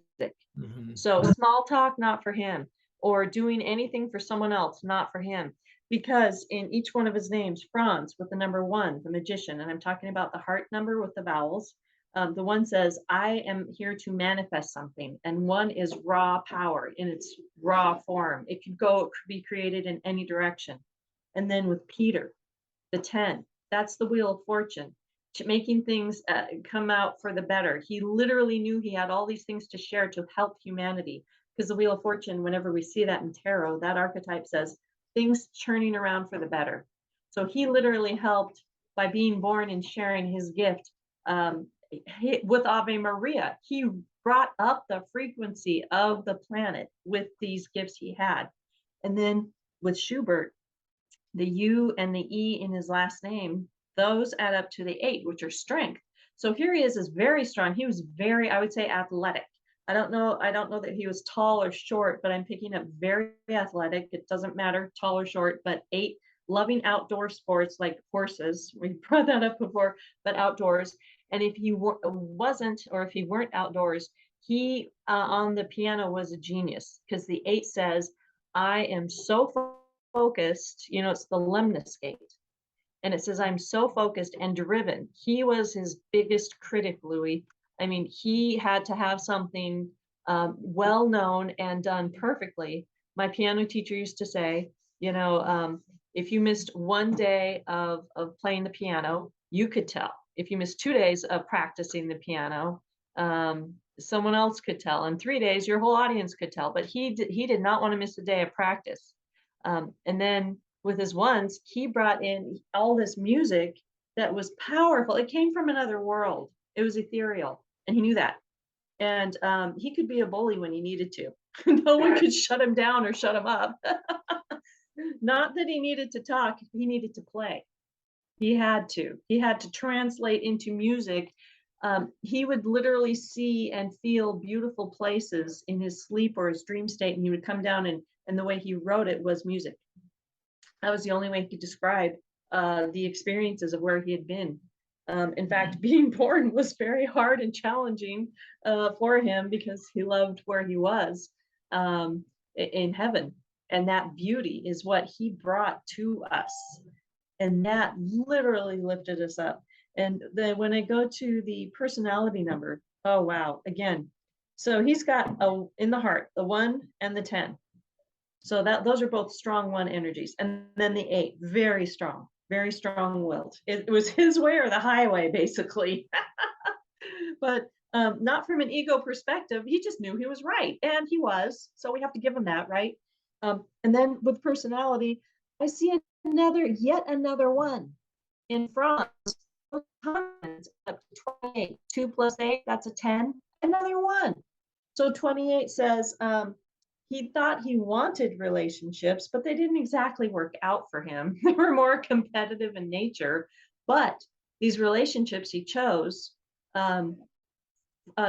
Mm-hmm. So small talk, not for him, or doing anything for someone else, not for him. Because in each one of his names, Franz with the number 1, the magician, and I'm talking about the heart number with the vowels. The 1 says, I am here to manifest something. And 1 is raw power in its raw form. It could be created in any direction. And then with Peter, the 10, that's the wheel of fortune, making things come out for the better. He literally knew he had all these things to share to help humanity. Because the wheel of fortune, whenever we see that in tarot, that archetype says things churning around for the better. So he literally helped by being born and sharing his gift. With Ave Maria, he brought up the frequency of the planet with these gifts he had. And then with Schubert, the U and the E in his last name, those add up to the 8, which are strength. So here he is very strong. He was very, I would say, athletic. I don't know that he was tall or short, but I'm picking up very athletic. It doesn't matter, tall or short, but 8, loving outdoor sports like horses. We brought that up before, but outdoors. And if he wasn't, or if he weren't outdoors, he on the piano was a genius, because the 8 says, I am so focused, you know, it's the lemniscate. And it says, I'm so focused and driven. He was his biggest critic, Louis. I mean, he had to have something well known and done perfectly. My piano teacher used to say, you know, if you missed 1 day of playing the piano, you could tell. If you missed 2 days of practicing the piano, someone else could tell. In 3 days, your whole audience could tell. But he did not want to miss a day of practice. And then with his 1s, he brought in all this music that was powerful. It came from another world. It was ethereal, and he knew that. And he could be a bully when he needed to. No one could shut him down or shut him up. Not that he needed to talk, he needed to play. He had to translate into music. He would literally see and feel beautiful places in his sleep or his dream state, and he would come down, and the way he wrote it was music. That was the only way he could describe the experiences of where he had been. In fact, being born was very hard and challenging for him because he loved where he was in heaven. And that beauty is what he brought to us. And that literally lifted us up. And then when I go to the personality number, oh, wow, again. So he's got in the heart, the 1 and the 10. So those are both strong 1 energies. And then the 8, very strong-willed. It was his way or the highway, basically. But not from an ego perspective. He just knew he was right. And he was. So we have to give him that, right? And then with personality, I see yet another 1 in Franz. Up to 28. 2 plus 8, that's a 10. Another 1. So 28 says he thought he wanted relationships, but they didn't exactly work out for him. They were more competitive in nature. But these relationships he chose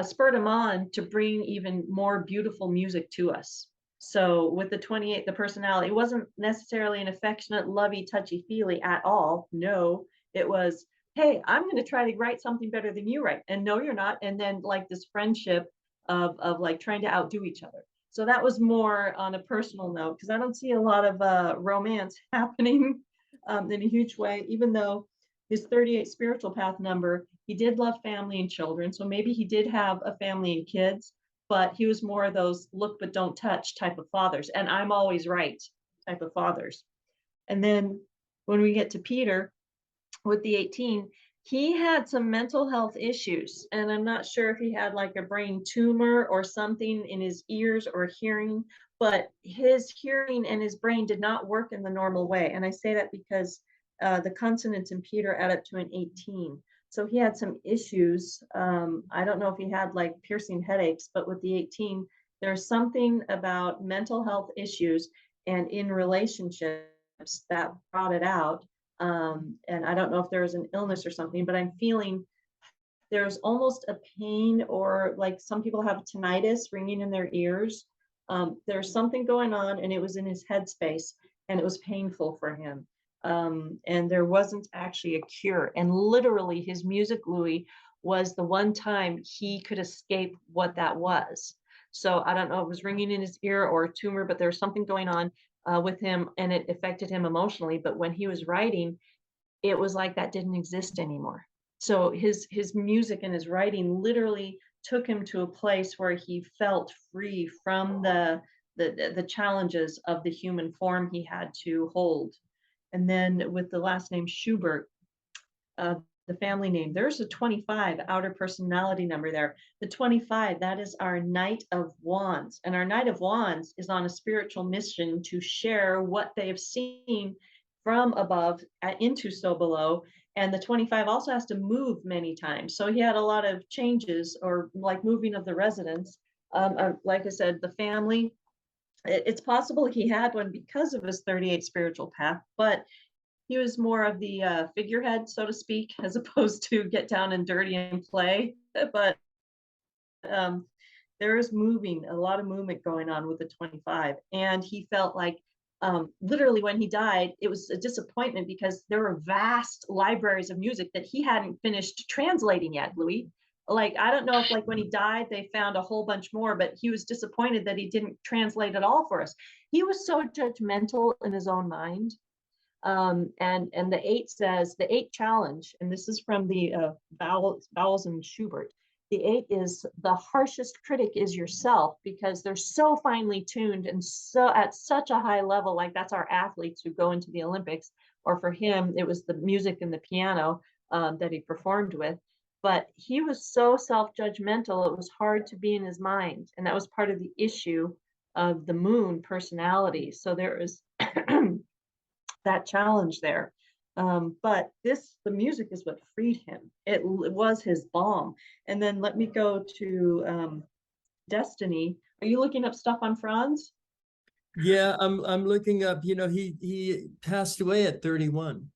spurred him on to bring even more beautiful music to us. So with the 28, the personality, it wasn't necessarily an affectionate, lovey, touchy-feely at all. No, it was, hey, I'm going to try to write something better than you write. And no, you're not. And then like this friendship of like trying to outdo each other. So that was more on a personal note, because I don't see a lot of romance happening in a huge way, even though his 38 spiritual path number, he did love family and children. So maybe he did have a family and kids, but he was more of those look but don't touch type of fathers. And I'm always right type of fathers. And then when we get to Peter with the 18, he had some mental health issues. And I'm not sure if he had like a brain tumor or something in his ears or hearing, but his hearing and his brain did not work in the normal way. And I say that because the consonants in Peter add up to an 18. So he had some issues. I don't know if he had like piercing headaches, but with the 18, there's something about mental health issues and in relationships that brought it out. And I don't know if there was an illness or something, but I'm feeling there's almost a pain, or like some people have tinnitus ringing in their ears. There's something going on, and it was in his headspace, and it was painful for him. And there wasn't actually a cure. And literally his music, Louis, was the one time he could escape what that was. So I don't know if it was ringing in his ear or a tumor, but there was something going on with him, and it affected him emotionally. But when he was writing, it was like that didn't exist anymore. So his music and his writing literally took him to a place where he felt free from the challenges of the human form he had to hold. And then with the last name Schubert, the family name, there's a 25 outer personality number there. The 25, that is our Knight of Wands. And our Knight of Wands is on a spiritual mission to share what they have seen from above into so below. And the 25 also has to move many times. So he had a lot of changes, or like moving of the residence. Like I said, the family, it's possible he had one because of his 38 spiritual path, but he was more of the figurehead, so to speak, as opposed to get down and dirty and play. But there is a lot of movement going on with the 25. And he felt like literally when he died, it was a disappointment because there were vast libraries of music that he hadn't finished translating yet, Louis. Like, I don't know if like when he died, they found a whole bunch more, but he was disappointed that he didn't translate it all for us. He was so judgmental in his own mind. And the 8 says, the 8 challenge, and this is from the Vowels and Schubert. The 8 is the harshest critic is yourself, because they're so finely tuned and so at such a high level. Like that's our athletes who go into the Olympics, or for him, it was the music and the piano that he performed with. But he was so self-judgmental, it was hard to be in his mind. And that was part of the issue of the moon personality. So there is that challenge there. But the music is what freed him. It was his balm. And then let me go to Destiny. Are you looking up stuff on Franz? Yeah, I'm looking up, he passed away at 31.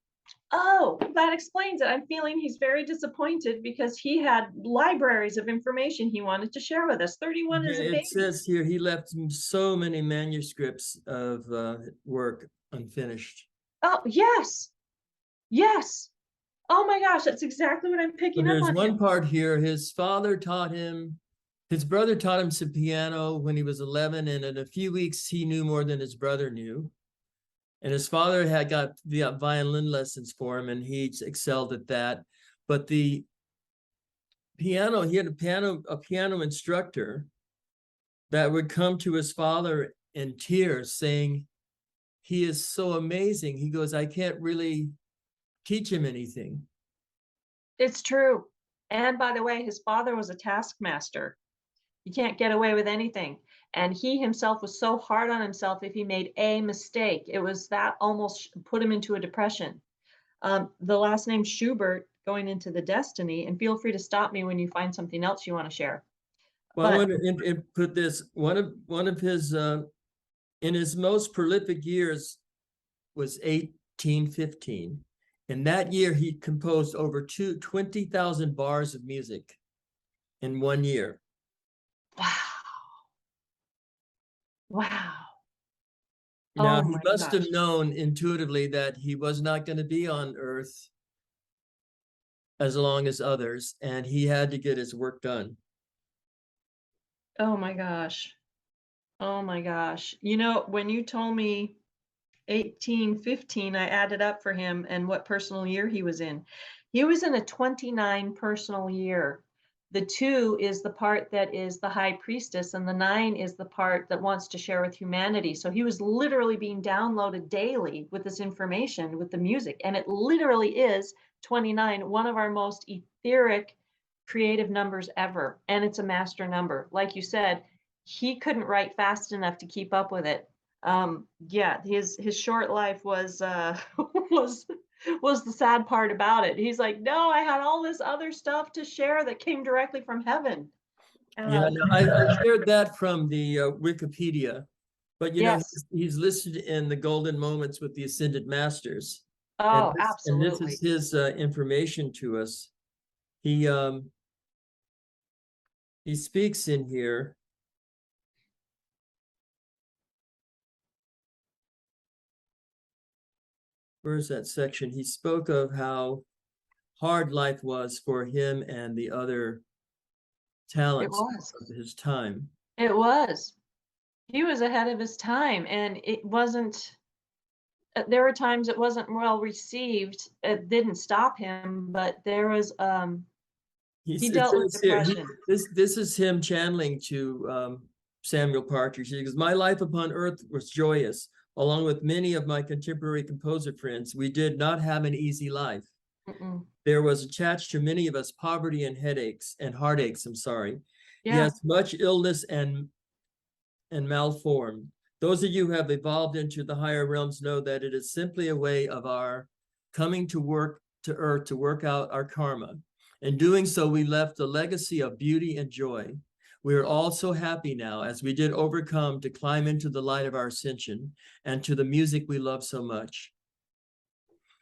Oh, that explains it. I'm feeling he's very disappointed because he had libraries of information he wanted to share with us. 31 is a baby. It says here he left so many manuscripts of work unfinished. Oh, yes. Yes. Oh my gosh, that's exactly what I'm So picking up there's on. one part here. His father taught him, his brother taught him some piano when he was 11, and in a few weeks he knew more than his brother knew. And his father had got the violin lessons for him, and he excelled at that. But the piano, he had a piano instructor that would come to his father in tears saying, he is so amazing. He goes, I can't really teach him anything. It's true. And by the way, his father was a taskmaster. You can't get away with anything. And he himself was so hard on himself if he made a mistake. It was that almost put him into a depression. The last name Schubert going into the destiny, and feel free to stop me when you find something else you want to share. Well, I But want to put this, one of his, in his most prolific years was 1815. In that year, he composed over 20,000 bars of music in 1 year. wow. Wow. Now, Oh he my must gosh. have known intuitively that he was not going to be on Earth as long as others, and he had to get his work done. Oh my gosh. Oh my gosh. You know, when you told me 1815, I added up for him and what personal year he was in. He was in a 29 personal year. The 2 is the part that is the high priestess, and the 9 is the part that wants to share with humanity. So he was literally being downloaded daily with this information, with the music. And it literally is 29, one of our most etheric creative numbers ever. And it's a master number. Like you said, he couldn't write fast enough to keep up with it. Yeah, his short life was was was the sad part about it. He's like, no, I had all this other stuff to share that came directly from heaven. Yeah, Um, no, I shared that from the Wikipedia, but you know, yes. he's listed in the Golden Moments with the Ascended Masters, Oh, and this absolutely. is his information to us. He he speaks in here. Where's that section? He spoke of how hard life was for him and the other It talents was. of his time. It was. He was ahead of his time, and it wasn't. There were times it wasn't well received. It didn't stop him, but there was. He It dealt with says here, depression. this is him channeling to Samuel Partridge. He goes, my life upon earth was joyous. Along with many of my contemporary composer friends, we did not have an easy life. Mm-mm. There was attached to many of us poverty and headaches and heartaches, I'm sorry. Yeah. Yes, much illness and malformed. Those of you who have evolved into the higher realms know that it is simply a way of our coming to work to earth to work out our karma. In doing so, we left a legacy of beauty and joy. We are all so happy now as we did overcome to climb into the light of our ascension and to the music we love so much.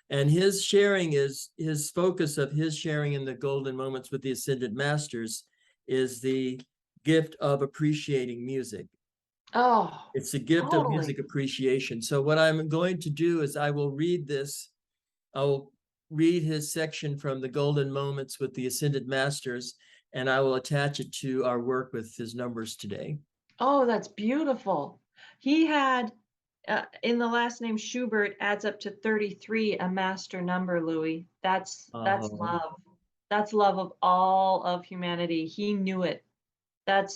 And his sharing is, his focus of his sharing in the Golden Moments with the Ascended Masters is the gift of appreciating music. Oh, It's a gift of totally. music appreciation. So what I'm going to do is I will read this. I will read his section from the Golden Moments with the Ascended Masters, and I will attach it to our work with his numbers today. Oh, that's beautiful. He had, in the last name Schubert adds up to 33, a master number, Louis. That's love. That's love of all of humanity. He knew it. That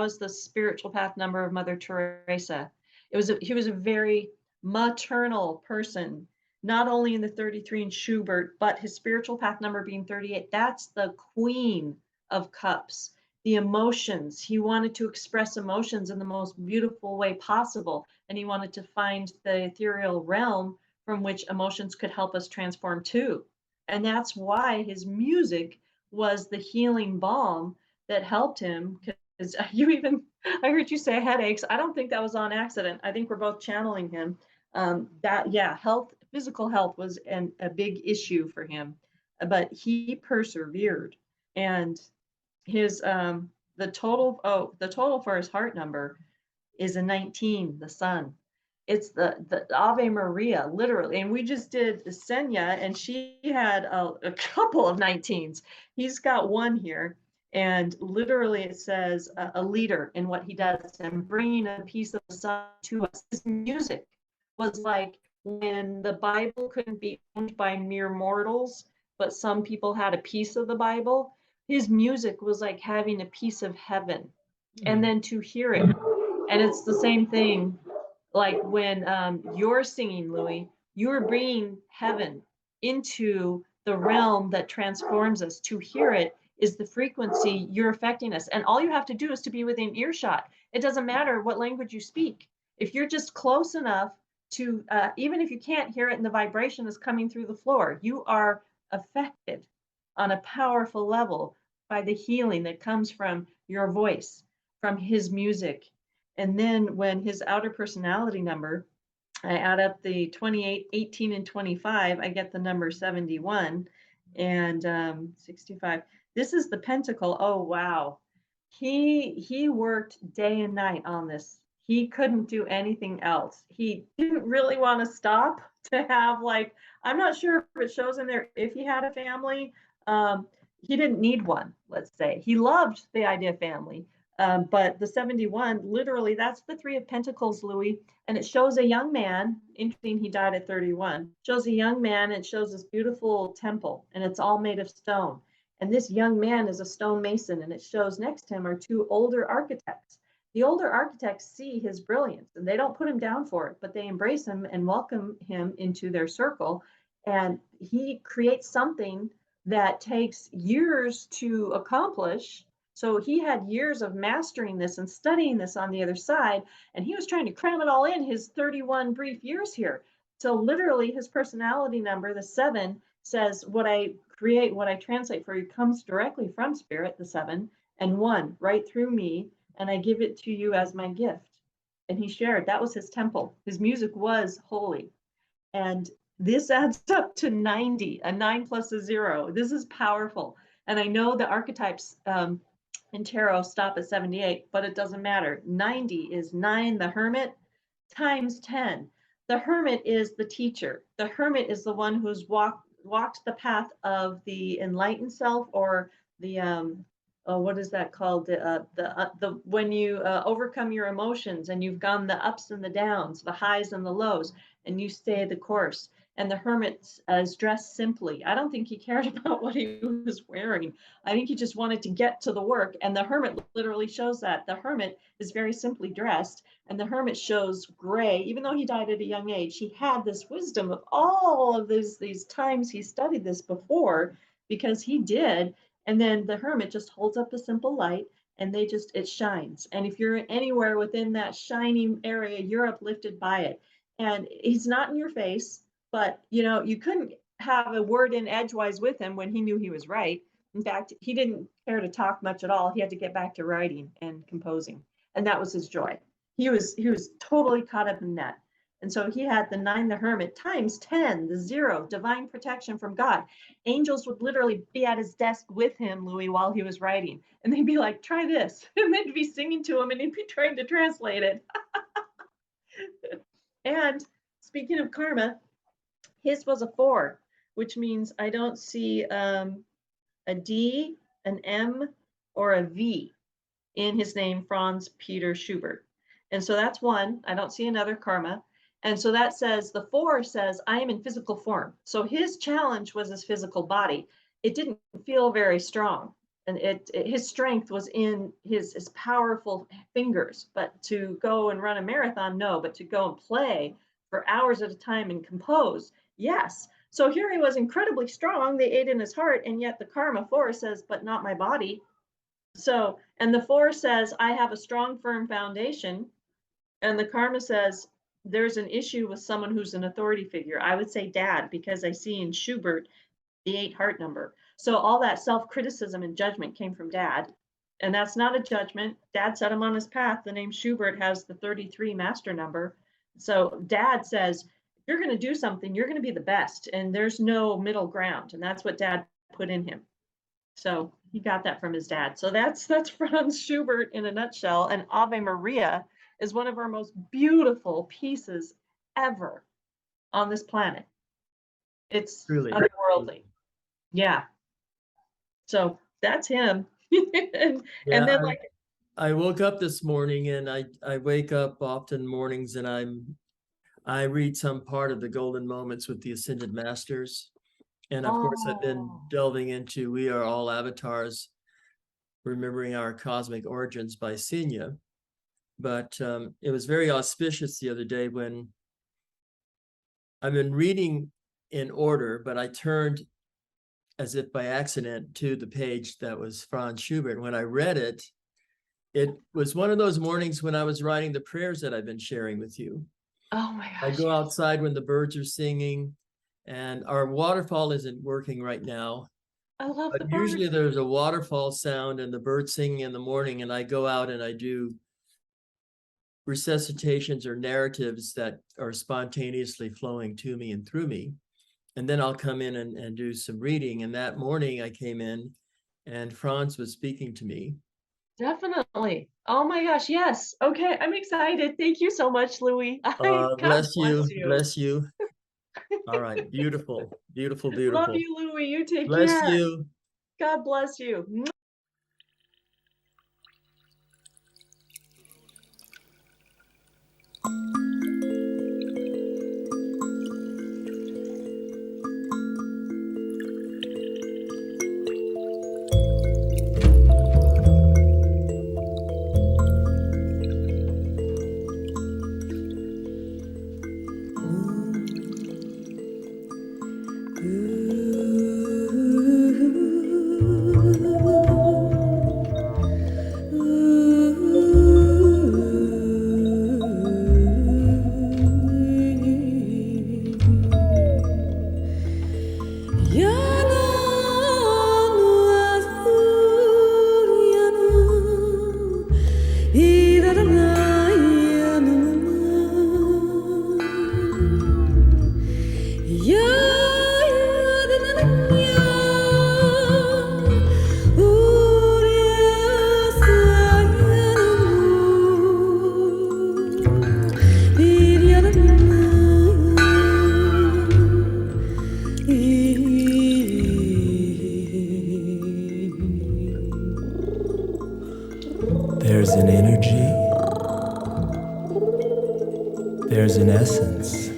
was the spiritual path number of Mother Teresa. He was a very maternal person, not only in the 33 in Schubert, but his spiritual path number being 38. That's the Queen of Cups. The emotions. He wanted to express emotions in the most beautiful way possible, and he wanted to find the ethereal realm from which emotions could help us transform too. And that's why his music was the healing balm that helped him. Because I heard you say headaches. I don't think that was on accident. I think we're both channeling him. Physical health was a big issue for him, but he persevered. And his the total for his heart number is a 19, the sun. It's the Ave Maria, literally. And we just did Senya, and she had a couple of 19s. He's got one here, and literally it says a leader in what he does and bringing a piece of the sun to us. His music was like when the Bible couldn't be owned by mere mortals, but some people had a piece of the Bible. His music was like having a piece of heaven, and then to hear it. And it's the same thing like when you're singing, Louis, you're bringing heaven into the realm that transforms us. To hear it is the frequency you're affecting us. And all you have to do is to be within earshot. It doesn't matter what language you speak. If you're just close enough to, even if you can't hear it and the vibration is coming through the floor, you are affected on a powerful level by the healing that comes from your voice, from his music. And then when his outer personality number, I add up the 28, 18, and 25, I get the number 71 and 65. This is the pentacle. Oh, wow. He worked day and night on this. He couldn't do anything else. He didn't really want to stop to have, like, I'm not sure if it shows in there if he had a family. He didn't need one, let's say. He loved the idea of family. But the 71, literally, that's the Three of Pentacles, Louis. And it shows a young man. Interesting, he died at 31. Shows a young man, and it shows this beautiful temple, and it's all made of stone. And this young man is a stonemason, and it shows next to him are two older architects. The older architects see his brilliance, and they don't put him down for it, but they embrace him and welcome him into their circle. And he creates something that takes years to accomplish. So he had years of mastering this and studying this on the other side, and he was trying to cram it all in his 31 brief years here. So literally his personality number, the 7, says what I create, what I translate for you comes directly from spirit, the 7, and 1 right through me, and I give it to you as my gift. And he shared, that was his temple. His music was holy. And this adds up to 90, a 9 plus a 0. This is powerful. And I know the archetypes in tarot stop at 78, but it doesn't matter. 90 is 9, the hermit, times 10. The hermit is the teacher. The hermit is the one who's walked the path of the enlightened self, or the what is that called? The when you overcome your emotions and you've gone the ups and the downs, the highs and the lows, and you stay the course. And the hermit is dressed simply. I don't think he cared about what he was wearing. I think he just wanted to get to the work. And the hermit literally shows that. The hermit is very simply dressed. And the hermit shows gray. Even though he died at a young age, he had this wisdom of all of these times he studied this before, because he did. And then the hermit just holds up a simple light, and it shines. And if you're anywhere within that shining area, you're uplifted by it. And he's not in your face. But, you couldn't have a word in edgewise with him when he knew he was right. In fact, he didn't care to talk much at all. He had to get back to writing and composing. And that was his joy. He was totally caught up in that. And so he had the 9, the hermit, times 10, the 0, divine protection from God. Angels would literally be at his desk with him, Louis, while he was writing. And they'd be like, try this. And they'd be singing to him, and he'd be trying to translate it. And speaking of karma, his was a 4, which means I don't see a D, an M, or a V in his name, Franz Peter Schubert. And so that's 1. I don't see another karma. And so that says, the 4 says, I am in physical form. So his challenge was his physical body. It didn't feel very strong. And his strength was in his powerful fingers. But to go and run a marathon, no. But to go and play for hours at a time and compose, yes. So here he was incredibly strong, the 8 in his heart, and yet the karma 4 says, but not my body. So, and the 4 says, I have a strong, firm foundation. And the karma says, there's an issue with someone who's an authority figure. I would say dad, because I see in Schubert the 8 heart number. So all that self-criticism and judgment came from dad. And that's not a judgment. Dad set him on his path. The name Schubert has the 33 master number. So dad says, you're going to do something, you're going to be the best, and there's no middle ground. And that's what dad put in him. So he got that from his dad. So that's Franz Schubert in a nutshell. And Ave Maria is one of our most beautiful pieces ever on this planet. It's Truly. otherworldly. Yeah. So that's him. and Yeah, then like I woke up this morning, and I wake up often mornings, and I read some part of the Golden Moments with the Ascended Masters. And of course, I've been delving into We Are All Avatars, Remembering Our Cosmic Origins by Senya. But it was very auspicious the other day when I've been reading in order, but I turned as if by accident to the page that was Franz Schubert. When I read it, it was one of those mornings when I was writing the prayers that I've been sharing with you. oh my gosh. I go outside when the birds are singing, and our waterfall isn't working right now. I love the But birds. usually there's a waterfall sound and the birds singing in the morning, and I go out and I do resuscitations or narratives that are spontaneously flowing to me and through me. And then I'll come in and do some reading. And that morning I came in and Franz was speaking to me. Definitely. Oh my gosh, yes. Okay, I'm excited. Thank you so much, Louis. God Bless you. Bless you. All right. Beautiful, beautiful, beautiful. Love you, Louis. You take Bless care. you. God bless you. There's an energy, there's an essence.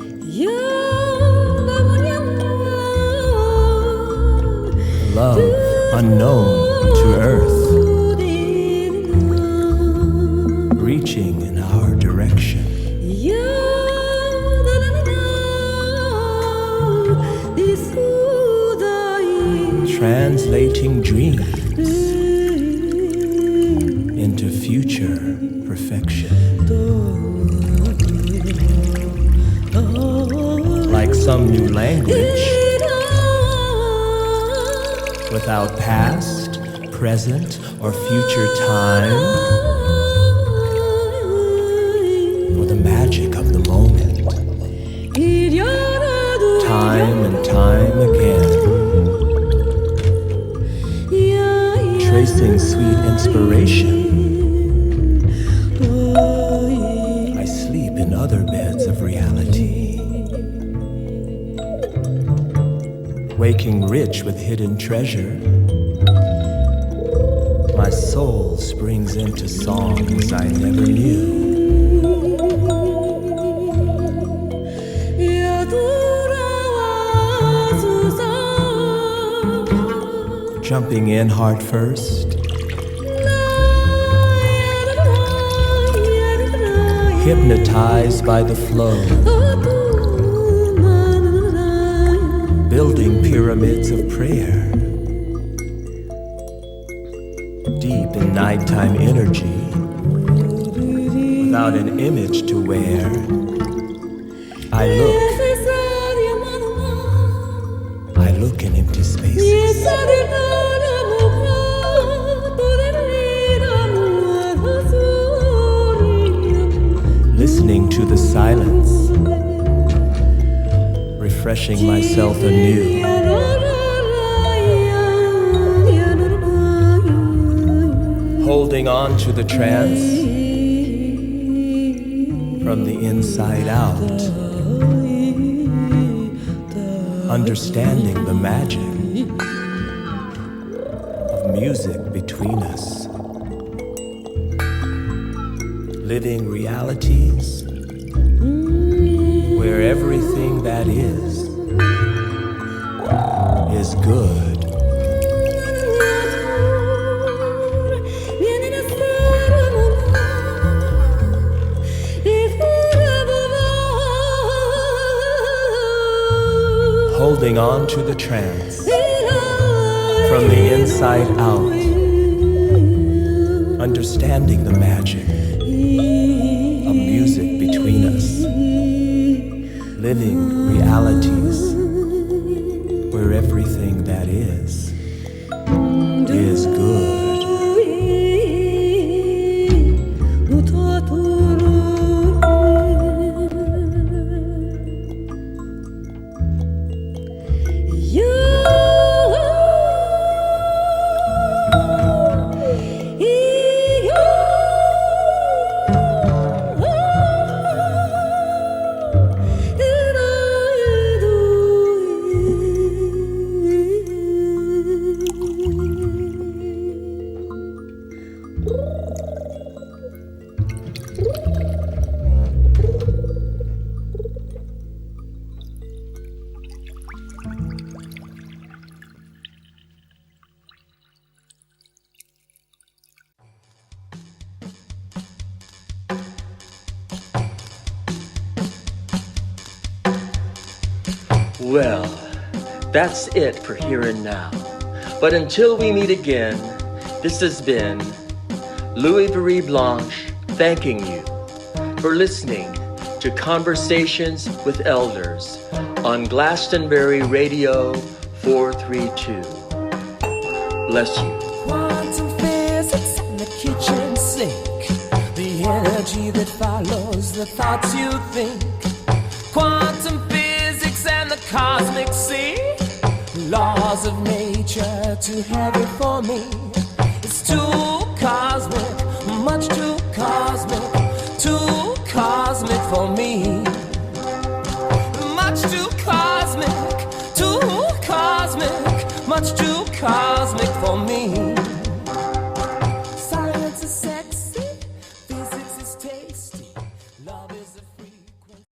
Love unknown to earth, reaching in our direction. Translating dreams into future perfection. Like some new language, without past, present, or future time, for the magic of the moment. Time and time again, tracing sweet inspiration. I sleep in other beds of reality, waking rich with hidden treasure. My soul springs into songs I never knew. Jumping in heart first, hypnotized by the flow, building pyramids of prayer, deep in nighttime energy, without an image to wear. I look in empty spaces, listening to the silence, refreshing myself anew. Holding on to the trance, from the inside out, understanding the magic of music between us, living realities where everything that is good. Holding on to the trance from the inside out, understanding the magic of music between us, living realities where everything that is good. Well, that's it for here and now. But until we meet again, this has been Louis-Virie Blanche thanking you for listening to Conversations with Elders on Glastonbury Radio 432. Bless you. Quantum physics in the kitchen sink, the energy that follows the thoughts you think. Quantum physics and the cosmic sea, laws of nature too heavy for me. It's too cosmic, much too cosmic for me. Much too cosmic, much too cosmic for me. Science is sexy, physics is tasty, love is a frequency.